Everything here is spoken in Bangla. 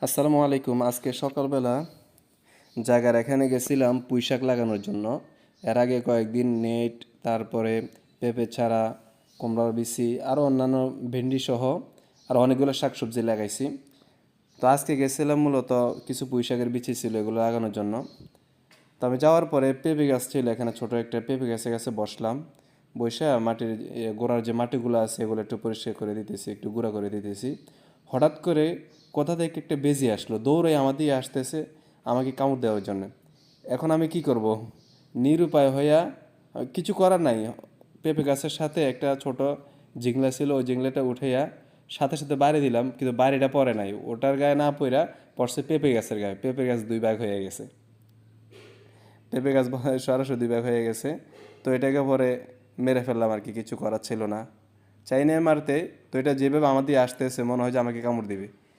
আসসালামু আলাইকুম। আজকে সকালবেলা জায়গার এখানে গেছিলাম পুঁইশাক লাগানোর জন্য। এর আগে কয়েকদিন নেট, তারপরে পেঁপে চারা, কুমড়ার বিচি, আরও অন্যান্য ভেন্ডি সহ আরও অনেকগুলো শাকসবজি লাগাইছি। তো আজকে গেছিলাম মূলত কিছু পুঁইশাকের বিচি ছিল এগুলো লাগানোর জন্য। তো আমি যাওয়ার পরে পেঁপে গাছ ছিল এখানে, ছোট একটা পেঁপে গাছের কাছে বসলাম। বসে মাটির গোড়ার যে মাটিগুলো আছে এগুলো একটু পরিষ্কার করে দিতেছি, একটু গুঁড়া করে দিতেছি। হঠাৎ করে কোথা থেকে একটা বেজি আসলো, দৌড়ে আমার দিয়ে আসতেছে আমাকে কামড় দেওয়ার জন্য। এখন আমি কি করব? নিরুপায় হইয়া কিছু করার নাই। পেঁপে গাছের সাথে একটা ছোট জিংলা ছিল, ওই জিংলাটা উঠাইয়া সাথে সাথে বাড়ি দিলাম, কিন্তু বাড়িটা পড়ে নাই, ওটার গায়ে না পড়া পড়ছে পেঁপে গাছের গায়ে। পেঁপে গাছ দুই ভাগ হয়ে গেছে, পেঁপে গাছ সরাসরি ব্যাগ হয়ে গেছে। তো এটাকে পরে মেরে ফেললাম আর কি, কিছু করার ছিল না। চাই না মারতে, তো এটা যেভাবে আমার দিয়ে আসতেছে মনে হয় যে আমাকে কামড় দিবে।